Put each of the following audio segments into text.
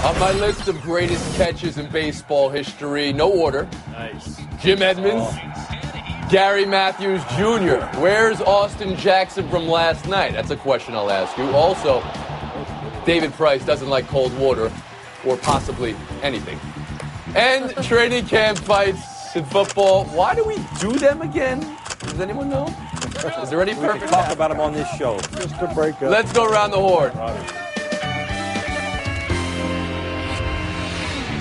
On my list of greatest catches in baseball history, no order. Nice. Jim Edmonds, Gary Matthews Jr. Where's Austin Jackson from last night? That's a question I'll ask you. Also, David Price doesn't like cold water or possibly anything. And training camp fights in football. Why do we do them again? Does anyone know? Is there any perfect? We can talk about them on this show. Just to break up. Let's go around the horn.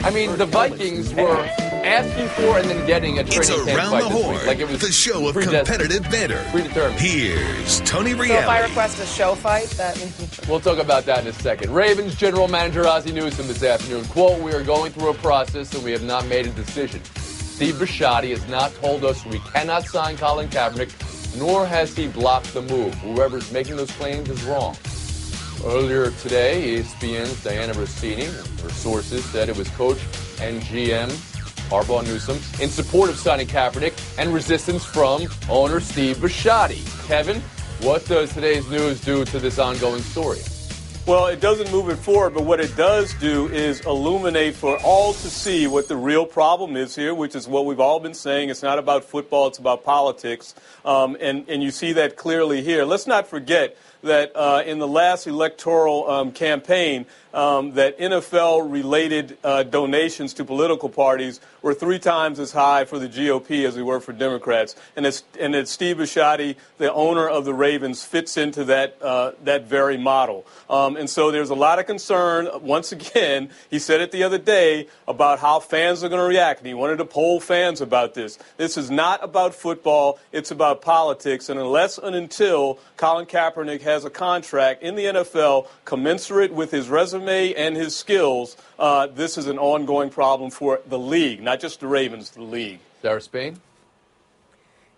I mean, the Vikings were asking for and then getting a training camp Around fight the this Horn, week. Like it was the show of competitive banter. Predetermined. Here's Tony So if I Reality. request a show fight, that means... We'll talk about that in a second. Ravens general manager Ozzie Newsome this afternoon. Quote, we are going through a process and we have not made a decision. Steve Bisciotti has not told us we cannot sign Colin Kaepernick, nor has he blocked the move. Whoever's making those claims is wrong. Earlier today, ESPN's Diana Rossini, her sources said it was coach and GM Harbaugh Newsome in support of signing Kaepernick and resistance from owner Steve Bisciotti. Kevin, what does today's news do to this ongoing story? Well, it doesn't move it forward, but what it does do is illuminate for all to see what the real problem is here, which is what we've all been saying. It's not about football, it's about politics. And you see that clearly here. Let's not forget that in the last electoral campaign, that NFL-related donations to political parties were 3 times as high for the GOP as they were for Democrats. And that Steve Bisciotti, the owner of the Ravens, fits into that very model. And so there's a lot of concern. Once again, he said it the other day about how fans are going to react. And he wanted to poll fans about this. This is not about football. It's about politics. And unless and until Colin Kaepernick has a contract in the NFL commensurate with his resume and his skills, this is an ongoing problem for the league, not just the Ravens, the league. Sarah Spain?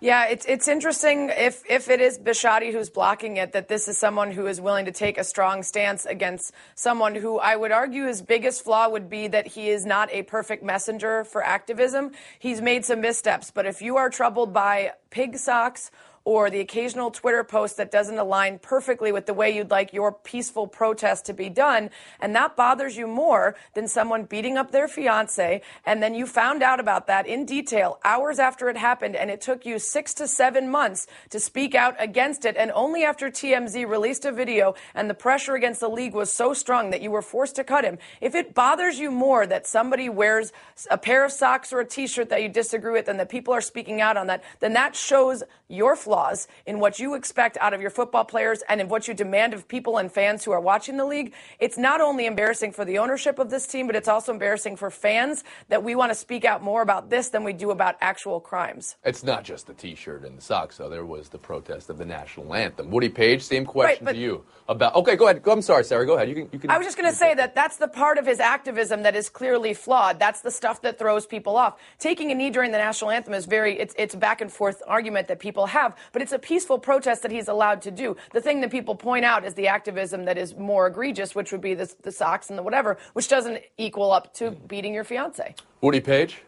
Yeah, it's interesting if it is Bisciotti who's blocking it, that this is someone who is willing to take a strong stance against someone who I would argue his biggest flaw would be that he is not a perfect messenger for activism. He's made some missteps, but if you are troubled by pig socks or the occasional Twitter post that doesn't align perfectly with the way you'd like your peaceful protest to be done, and that bothers you more than someone beating up their fiance, and then you found out about that in detail hours after it happened, and it took you 6 to 7 months to speak out against it, and only after TMZ released a video and the pressure against the league was so strong that you were forced to cut him. If it bothers you more that somebody wears a pair of socks or a T-shirt that you disagree with and that people are speaking out on that, then that shows your flaws in what you expect out of your football players and in what you demand of people and fans who are watching the league. It's not only embarrassing for the ownership of this team, but it's also embarrassing for fans that we want to speak out more about this than we do about actual crimes. It's not just the T-shirt and the socks, though. There was the protest of the national anthem. Woody Page, same question to you. Okay, go ahead. I'm sorry, Sarah. Go ahead. You can. I was just going to say that that's the part of his activism that is clearly flawed. That's the stuff that throws people off. Taking a knee during the national anthem is it's a back and forth argument that people have, but it's a peaceful protest that he's allowed to do. The thing that people point out is the activism that is more egregious, which would be the socks and the whatever, which doesn't equal up to beating your fiance. Woody Page?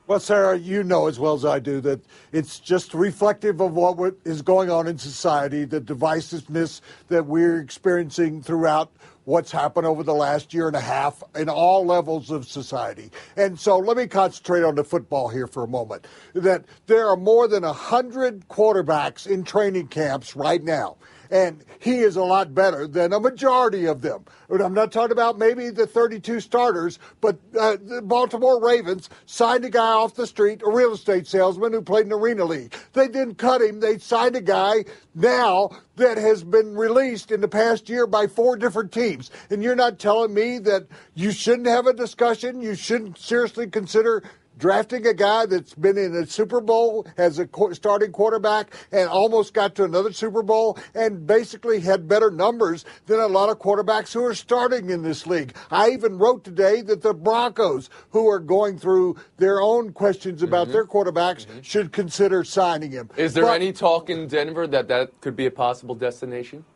Well, Sarah, you know as well as I do that it's just reflective of what is going on in society, the divisiveness that we're experiencing throughout what's happened over the last year and a half in all levels of society. And so let me concentrate on the football here for a moment, that there are more than 100 quarterbacks in training camps right now. And he is a lot better than a majority of them. And I'm not talking about maybe the 32 starters, but the Baltimore Ravens signed a guy off the street, a real estate salesman who played in the Arena League. They didn't cut him. They signed a guy now that has been released in the past year by 4 different teams. And you're not telling me that you shouldn't have a discussion, you shouldn't seriously consider drafting a guy that's been in a Super Bowl as a starting quarterback and almost got to another Super Bowl and basically had better numbers than a lot of quarterbacks who are starting in this league. I even wrote today that the Broncos, who are going through their own questions about their quarterbacks, should consider signing him. Is there any talk in Denver that could be a possible destination?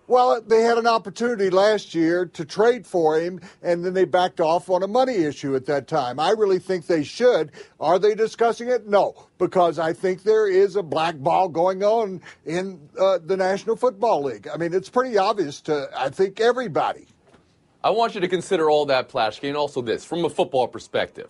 Well, they had an opportunity last year to trade for him, and then they backed off on a money issue at that time. I really think they should. Are they discussing it? No, because I think there is a blackball going on in the National Football League. I mean, it's pretty obvious to, I think, everybody. I want you to consider all that, Plaschke, and also this, from a football perspective,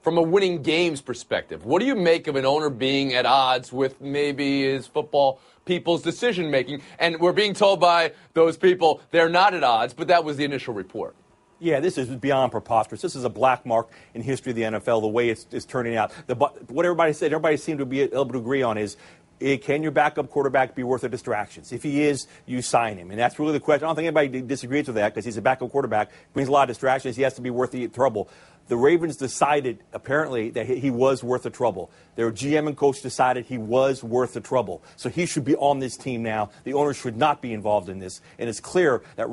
from a winning games perspective. What do you make of an owner being at odds with maybe his football people's decision-making? And we're being told by those people they're not at odds, but that was the initial report. Yeah, this is beyond preposterous. This is a black mark in history of the NFL, the way it's turning out. What everybody said, everybody seemed to be able to agree on is, can your backup quarterback be worth the distractions? If he is, you sign him. And that's really the question. I don't think anybody disagrees with that because he's a backup quarterback, brings a lot of distractions. He has to be worth the trouble. The Ravens decided, apparently, that he was worth the trouble. Their GM and coach decided he was worth the trouble. So he should be on this team now. The owner should not be involved in this. And it's clear that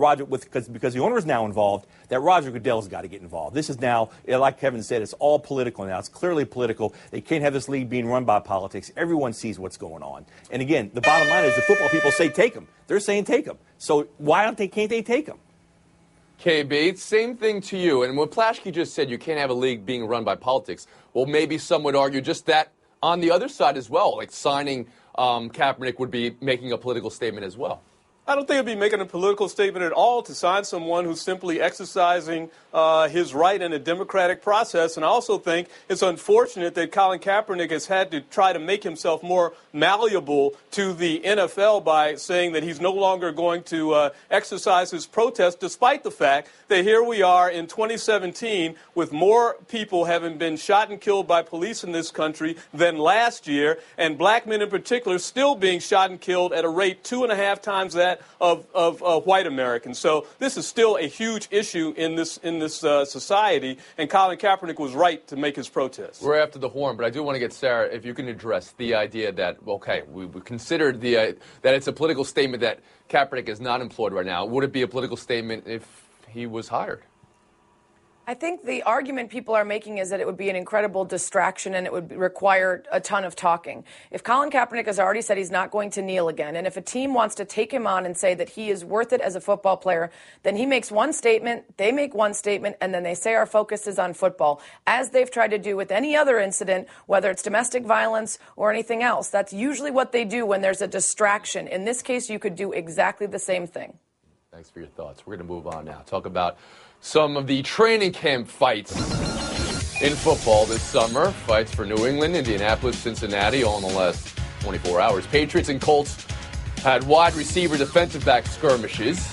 because the owner is now involved, that Roger Goodell's got to get involved. This is now, like Kevin said, it's all political now. It's clearly political. They can't have this league being run by politics. Everyone sees what's going on. And again, the bottom line is the football people say take him. They're saying take him. So can't they take him? KB, same thing to you. And what Plaschke just said, you can't have a league being run by politics. Well, maybe some would argue just that on the other side as well. Like signing Kaepernick would be making a political statement as well. I don't think it'd be making a political statement at all to sign someone who's simply exercising his right in a democratic process. And I also think it's unfortunate that Colin Kaepernick has had to try to make himself more malleable to the NFL by saying that he's no longer going to exercise his protest, despite the fact that here we are in 2017 with more people having been shot and killed by police in this country than last year, and black men in particular still being shot and killed at a rate 2.5 times that of white Americans. So this is still a huge issue in this society, and Colin Kaepernick was right to make his protest. We're after the horn, but I do want to get Sarah, if you can address the idea that, okay, we considered that it's a political statement that Kaepernick is not employed right now. Would it be a political statement if he was hired? I think the argument people are making is that it would be an incredible distraction and it would require a ton of talking. If Colin Kaepernick has already said he's not going to kneel again, and if a team wants to take him on and say that he is worth it as a football player, then he makes one statement, they make one statement, and then they say our focus is on football, as they've tried to do with any other incident, whether it's domestic violence or anything else. That's usually what they do when there's a distraction. In this case, you could do exactly the same thing. Thanks for your thoughts. We're going to move on now. Talk about some of the training camp fights in football this summer. Fights for New England, Indianapolis, Cincinnati, all in the last 24 hours. Patriots and Colts had wide receiver defensive back skirmishes.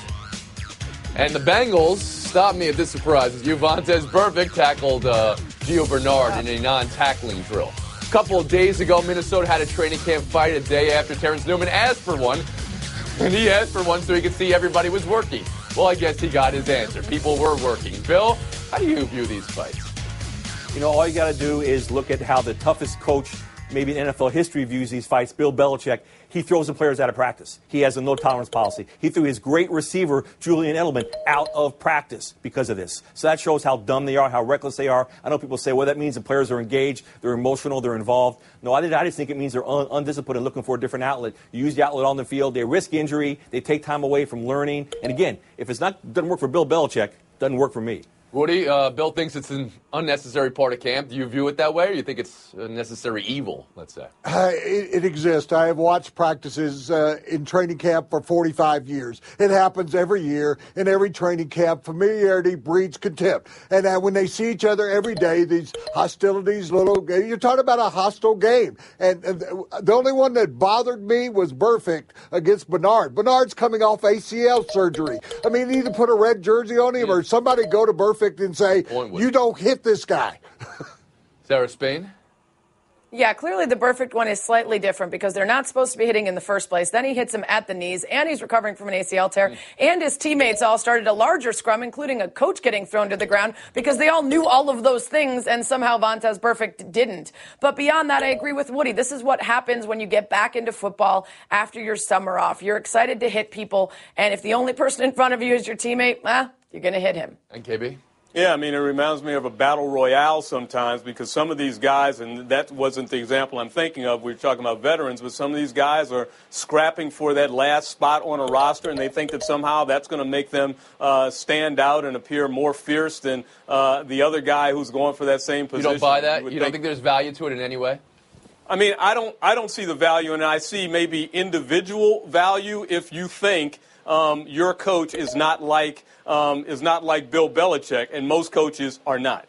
And the Bengals, stop me if this surprises you, Vontaze Burfict tackled Gio Bernard in a non-tackling drill. A couple of days ago, Minnesota had a training camp fight a day after Terrence Newman asked for one. And he asked for one so he could see everybody was working. Well, I guess he got his answer. People were working. Bill, how do you view these fights? You know, all you got to do is look at how the toughest coach maybe in NFL history views these fights, Bill Belichick. He throws the players out of practice. He has a no-tolerance policy. He threw his great receiver, Julian Edelman, out of practice because of this. So that shows how dumb they are, how reckless they are. I know people say, well, that means the players are engaged, they're emotional, they're involved. No, I just think it means they're undisciplined and looking for a different outlet. You use the outlet on the field, they risk injury, they take time away from learning. And again, if doesn't work for Bill Belichick, it doesn't work for me. Woody, Bill thinks it's an unnecessary part of camp. Do you view it that way, or you think it's a necessary evil, let's say? It exists. I have watched practices in training camp for 45 years. It happens every year in every training camp. Familiarity breeds contempt. And when they see each other every day, these hostilities, you're talking about a hostile game. And the only one that bothered me was Burfict against Bernard. Bernard's coming off ACL surgery. I mean, either put a red jersey on him or somebody go to Burfict and say, you don't hit this guy. Sarah Spain? Yeah, clearly the Burfict one is slightly different because they're not supposed to be hitting in the first place. Then he hits him at the knees, and he's recovering from an ACL tear. And his teammates all started a larger scrum, including a coach getting thrown to the ground because they all knew all of those things, and somehow Vontaze Burfict didn't. But beyond that, I agree with Woody. This is what happens when you get back into football after your summer off. You're excited to hit people, and if the only person in front of you is your teammate, you're going to hit him. And KB? Yeah, I mean, it reminds me of a battle royale sometimes because some of these guys, and that wasn't the example I'm thinking of, we were talking about veterans, but some of these guys are scrapping for that last spot on a roster, and they think that somehow that's going to make them stand out and appear more fierce than the other guy who's going for that same position. You don't buy that? You don't think there's value to it in any way? I mean, I don't see the value, and I see maybe individual value if you think your coach is not like Bill Belichick, and most coaches are not.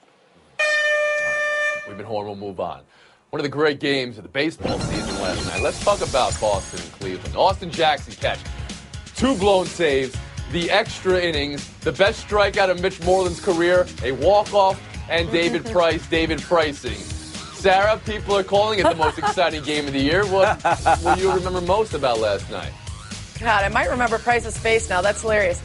We've been horrible. We'll move on. One of the great games of the baseball season last night. Let's talk about Boston and Cleveland. Austin Jackson catch. 2 blown saves, the extra innings, the best strikeout of Mitch Moreland's career, a walk-off, and David pricing. Sarah, people are calling it the most exciting game of the year. What will you remember most about last night? God, I might remember Price's face now. That's hilarious.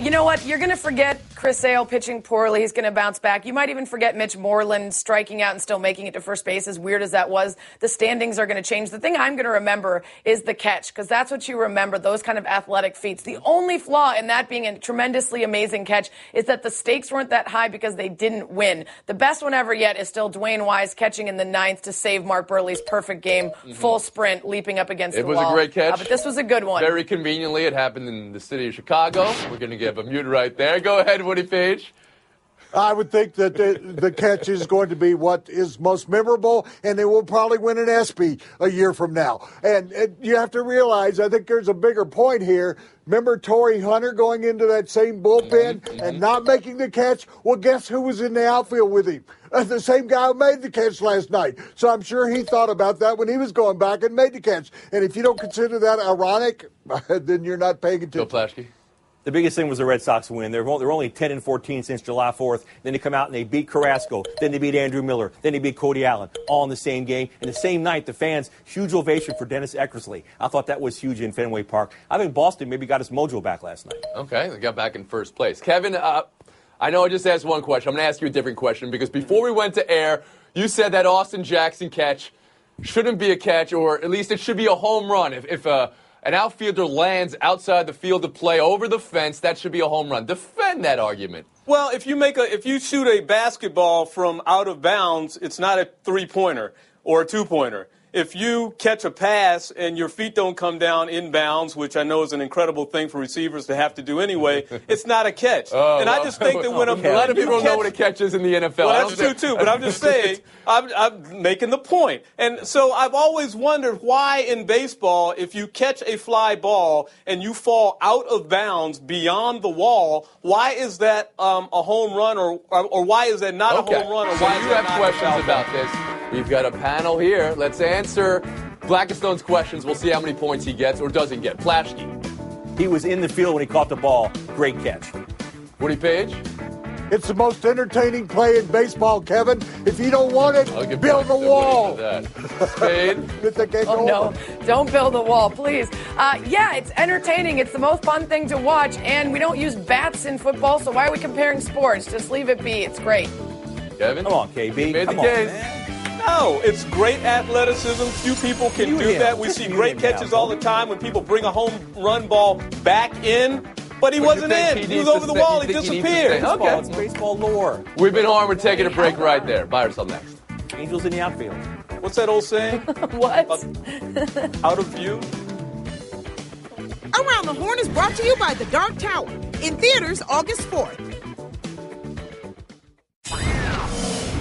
You know what? You're going to forget Chris Sale pitching poorly. He's going to bounce back. You might even forget Mitch Moreland striking out and still making it to first base, as weird as that was. The standings are going to change. The thing I'm going to remember is the catch, because that's what you remember, those kind of athletic feats. The only flaw in that being a tremendously amazing catch is that the stakes weren't that high because they didn't win. The best one ever yet is still Dwayne Wise catching in the 9th to save Mark Burley's perfect game, full sprint, leaping up against the wall. It was a great catch. But this was a good one. Very conveniently, it happened in the city of Chicago. We're going to give a mute right there. Go ahead, Woody Page. I would think that the catch is going to be what is most memorable, and they will probably win an ESPY a year from now. And you have to realize, I think there's a bigger point here. Remember Torrey Hunter going into that same bullpen and not making the catch? Well, guess who was in the outfield with him? The same guy who made the catch last night. So I'm sure he thought about that when he was going back and made the catch. And if you don't consider that ironic, then you're not paying attention. Bill Plaschke. The biggest thing was the Red Sox win. They're only 10-14 since July 4th. Then they come out and they beat Carrasco. Then they beat Andrew Miller. Then they beat Cody Allen, all in the same game. And the same night, the fans, huge ovation for Dennis Eckersley. I thought that was huge in Fenway Park. I think Boston maybe got his mojo back last night. Okay, they got back in first place. Kevin, I know I just asked one question. I'm going to ask you a different question because before we went to air, you said that Austin Jackson catch shouldn't be a catch, or at least it should be a home run. If an outfielder lands outside the field of play over the fence, that should be a home run. Defend that argument. Well, if you shoot a basketball from out of bounds, it's not a 3-pointer or a 2-pointer. If you catch a pass and your feet don't come down inbounds, which I know is an incredible thing for receivers to have to do anyway, it's not a catch. I just think that when a lot of people don't know what a catch is in the NFL. Well, that's true too. But I'm just saying, I'm making the point. And so I've always wondered why in baseball, if you catch a fly ball and you fall out of bounds beyond the wall, why is that a home run, or why is that not a home run? Or so why you is that have not questions about this. We've got a panel here. Let's answer Blackstone's questions. We'll see how many points he gets or doesn't get. Plaschke. He was in the field when he caught the ball. Great catch. Woody Page. It's the most entertaining play in baseball, Kevin. If you don't want it, build a wall. Spade. Oh, no. Don't build a wall, please. Yeah, it's entertaining. It's the most fun thing to watch. And we don't use bats in football, so why are we comparing sports? Just leave it be. It's great. Kevin? Come on, KB. Made Come the on, case. man. No, it's great athleticism. Few people can do that. We see great catches all the time when people bring a home run ball back in. But he wasn't in. He was over the wall. He disappeared. Okay. It's baseball lore. We've been on. We're taking a break right there. Buy yourself next. Angels in the outfield. What's that old saying? What? Out of view? Around the Horn is brought to you by The Dark Tower. In theaters August 4th.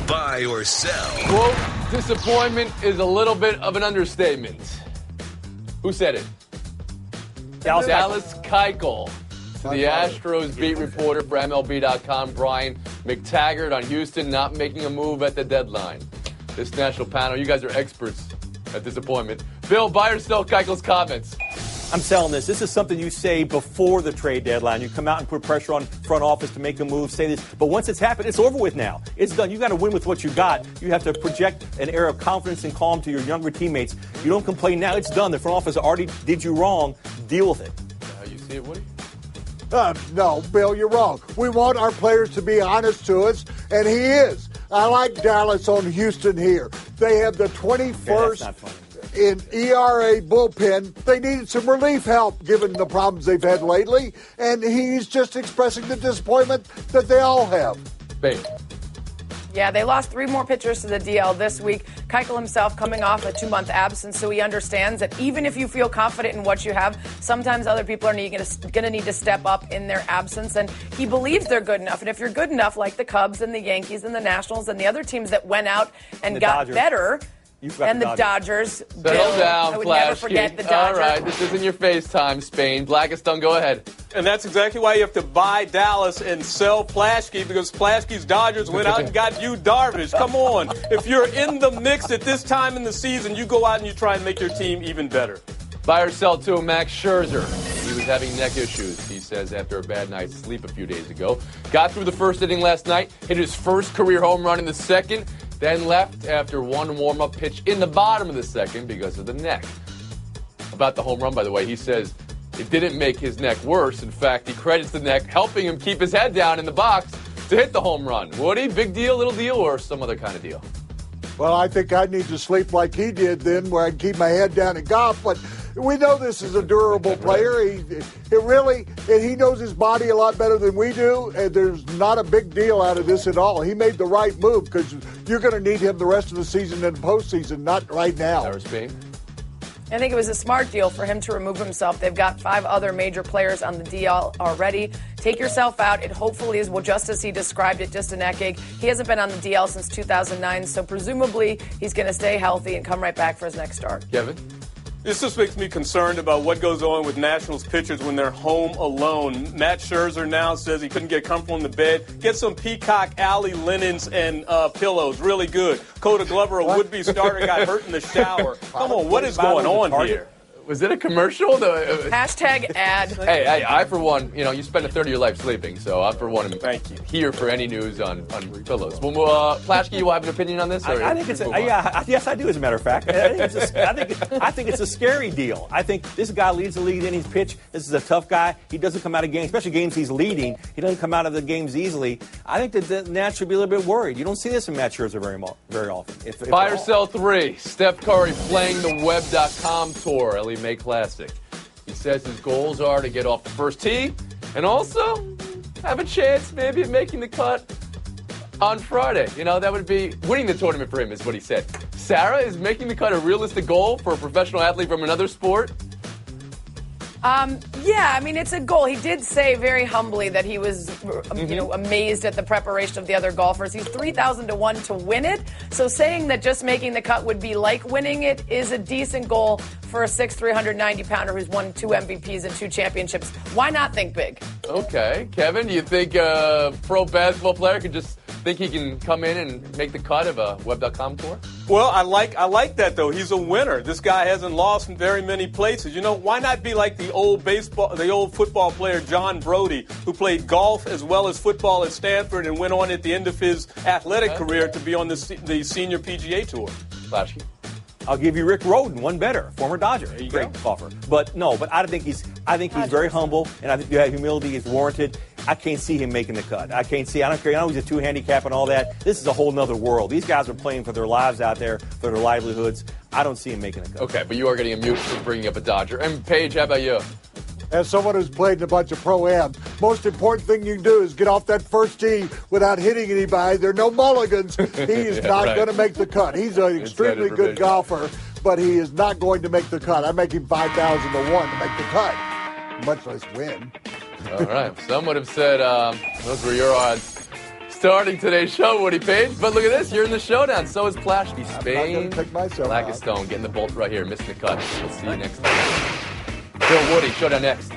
Buy or sell. Quote, disappointment is a little bit of an understatement. Who said it? Dallas Keuchel. The Astros beat reporter for MLB.com, Brian McTaggart, on Houston not making a move at the deadline. This national panel, you guys are experts at disappointment. Bill, buy or sell Keuchel's comments? I'm selling this. This is something you say before the trade deadline. You come out and put pressure on front office to make a move, say this. But once it's happened, it's over with now. It's done. You got to win with what you got. You have to project an air of confidence and calm to your younger teammates. You don't complain now. It's done. The front office already did you wrong. Deal with it. How you see it, Woody? No, Bill, you're wrong. We want our players to be honest to us, and he is. I like Dallas on Houston here. They have the 21st in ERA bullpen. They needed some relief help given the problems they've had lately, and he's just expressing the disappointment that they all have. Babe. Yeah, they lost 3 more pitchers to the DL this week. Keuchel himself coming off a 2-month absence, so he understands that even if you feel confident in what you have, sometimes other people are going to need to step up in their absence, and he believes they're good enough. And if you're good enough, like the Cubs and the Yankees and the Nationals and the other teams that went out and got Dodgers. better, And the Dodgers. Settle Bill, down, I would Flash never forget King. the Dodgers. All right, this isn't your FaceTime, Spain. Blackistone, go ahead. And that's exactly why you have to buy Dallas and sell Plaschke, because Plaschke's Dodgers went out and got you Darvish. Come on. If you're in the mix at this time in the season, you go out and you try and make your team even better. Buy or sell to Max Scherzer. He was having neck issues, he says, after a bad night's sleep a few days ago. Got through the first inning last night, hit his first career home run in the second, then left after one warm-up pitch in the bottom of the second because of the neck. About the home run, by the way, he says it didn't make his neck worse. In fact, he credits the neck helping him keep his head down in the box to hit the home run. Woody, big deal, little deal, or some other kind of deal? Well, I think I need to sleep like he did then, where I can keep my head down in golf. But we know this is a durable player. He knows his body a lot better than we do, and there's not a big deal out of this at all. He made the right move because you're going to need him the rest of the season and postseason, not right now. I think it was a smart deal for him to remove himself. They've got 5 other major players on the DL already. Take yourself out. It hopefully is, well, just as he described it, just a neck ache. He hasn't been on the DL since 2009, so presumably he's going to stay healthy and come right back for his next start. Kevin? This just makes me concerned about what goes on with Nationals pitchers when they're home alone. Matt Scherzer now says he couldn't get comfortable in the bed. Get some Peacock Alley linens and pillows. Really good. Coda Glover, a would-be starter, got hurt in the shower. Come on, what is going on here? Was it a commercial? Hashtag ad. Hey, I for one, you spend a third of your life sleeping, so I for one am Thank you. here for any news on pillows. Well, Plaschke, you will have an opinion on this? I think it's yes, I do. As a matter of fact, I think it's a scary deal. I think this guy leads the league in his pitch. This is a tough guy. He doesn't come out of games, especially games he's leading. He doesn't come out of the games easily. I think that the Nats should be a little bit worried. You don't see this in Matt Scherzer very often. If Buy or sell 3. Steph Curry playing the Web.com tour, Ellie Mae Classic. He says his goals are to get off the first tee and also have a chance maybe of making the cut on Friday. That would be winning the tournament for him, is what he said. Sarah, is making the cut a realistic goal for a professional athlete from another sport? Yeah, I mean, it's a goal. He did say very humbly that he was, amazed at the preparation of the other golfers. He's 3,000 to 1 to win it. So saying that just making the cut would be like winning it is a decent goal for a 6'3", 390-pounder who's won 2 MVPs and 2 championships. Why not think big? Okay. Kevin, do you think a pro basketball player could just think he can come in and make the cut of a Web.com tour? Well, I like that, though. He's a winner. This guy hasn't lost in very many places. Why not be like the old football player John Brody, who played golf as well as football at Stanford and went on at the end of his athletic career to be on the senior PGA Tour. Flashy. I'll give you Rick Rhoden, one better, former Dodger, great golfer. But I think he's very humble, and I think that humility is warranted. I can't see him making the cut. I don't care. I know he's a 2 handicap and all that. This is a whole nother world. These guys are playing for their lives out there, for their livelihoods. I don't see him making the cut. Okay, but you are getting a mute for bringing up a Dodger. And Paige, how about you? As someone who's played in a bunch of pro-am, most important thing you can do is get off that first tee without hitting anybody. There are no mulligans. He is not going to make the cut. He's an extremely good golfer, but he is not going to make the cut. I make him 5,000 to 1 to make the cut, much less win. All right. Some would have said those were your odds starting today's show, Woody Page. But look at this. You're in the showdown. So is Plaschke. Spain, Blackistone getting the bolt right here, missing the cut. We'll see you next time. Bill, Woody, showdown next.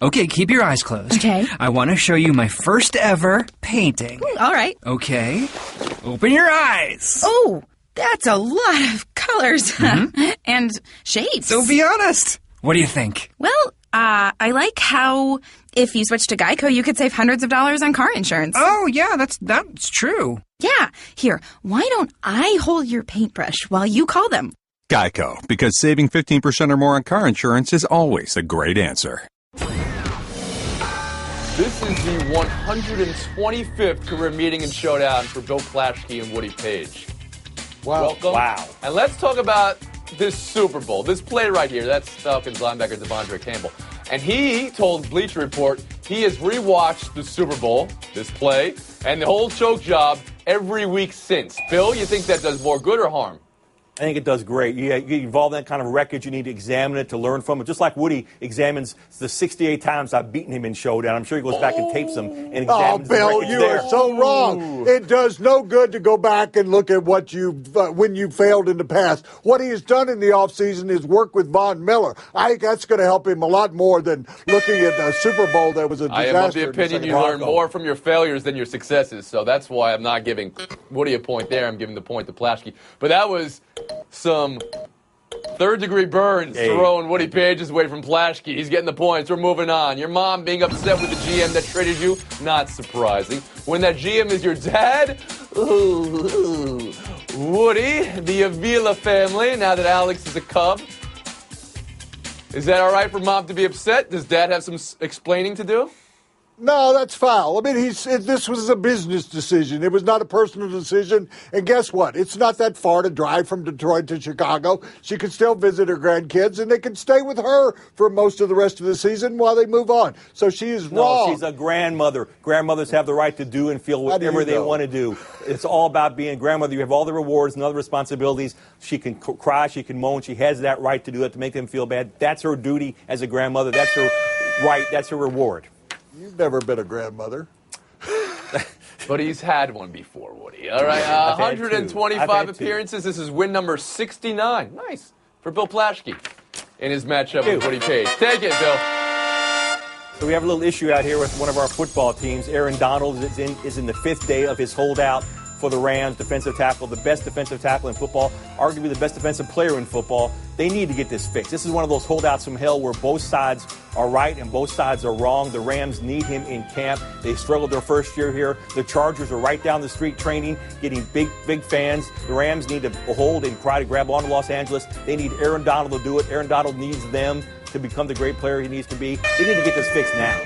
Okay, keep your eyes closed. Okay. I want to show you my first ever painting. All right. Okay. Open your eyes. Oh, that's a lot of colors and shapes. So be honest. What do you think? Well, I like how if you switch to Geico, you could save hundreds of dollars on car insurance. Oh, yeah, that's true. Yeah. Here, why don't I hold your paintbrush while you call them? Geico, because saving 15% or more on car insurance is always a great answer. This is the 125th career meeting and showdown for Bill Plaschke and Woody Page. Wow. Welcome. Wow. And let's talk about this Super Bowl. This play right here, that's Falcons linebacker Devondre Campbell. And he told Bleacher Report he has rewatched the Super Bowl, this play, and the whole choke job every week since. Bill, you think that does more good or harm? I think it does great. You get involved in that kind of wreckage. You need to examine it to learn from it. Just like Woody examines the 68 times I've beaten him in Showdown. I'm sure he goes back and tapes them and examines the Bill, wreckage you there. are so wrong. It does no good to go back and look at what when you failed in the past. What he has done in the offseason is work with Von Miller. I think that's going to help him a lot more than looking at a Super Bowl that was a disaster. I am of the opinion you learn more from your failures than your successes, so that's why I'm not giving Woody a point there. I'm giving the point to Plaschke. But that was some third-degree burns throwing Woody Page's way from Plaschke. He's getting the points. We're moving on. Your mom being upset with the GM that traded you, not surprising. When that GM is your dad, ooh. Woody, the Avila family, now that Alex is a Cub. Is that all right for mom to be upset? Does dad have some explaining to do? No, that's foul. I mean, this was a business decision. It was not a personal decision. And guess what? It's not that far to drive from Detroit to Chicago. She can still visit her grandkids, and they can stay with her for most of the rest of the season while they move on. So she is wrong. No, she's a grandmother. Grandmothers have the right to do and feel whatever they want to do. It's all about being a grandmother. You have all the rewards and other responsibilities. She can cry. She can moan. She has that right to do that, to make them feel bad. That's her duty as a grandmother. That's her right. That's her reward. You've never been a grandmother. But he's had one before, Woody. All right, 125 appearances. This is win number 69. Nice for Bill Plaschke in his matchup with Woody Page. Take it, Bill. So we have a little issue out here with one of our football teams. Aaron Donald is in the 5th day of his holdout for the Rams, defensive tackle, the best defensive tackle in football, arguably the best defensive player in football. They need to get this fixed. This is one of those holdouts from hell where both sides are right and both sides are wrong. The Rams need him in camp. They struggled their first year here. The Chargers are right down the street training, getting big fans. The Rams need to hold and try to grab on to Los Angeles. They need Aaron Donald to do it. Aaron Donald needs them to become the great player he needs to be. They need to get this fixed now.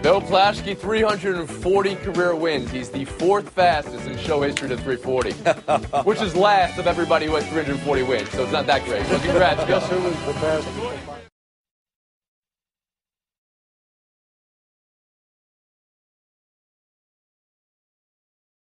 Bill Plaschke, 340 career wins. He's the 4th fastest in show history to 340, which is last of everybody who has 340 wins, so it's not that great. So congrats, Bill. Guess who was the fastest?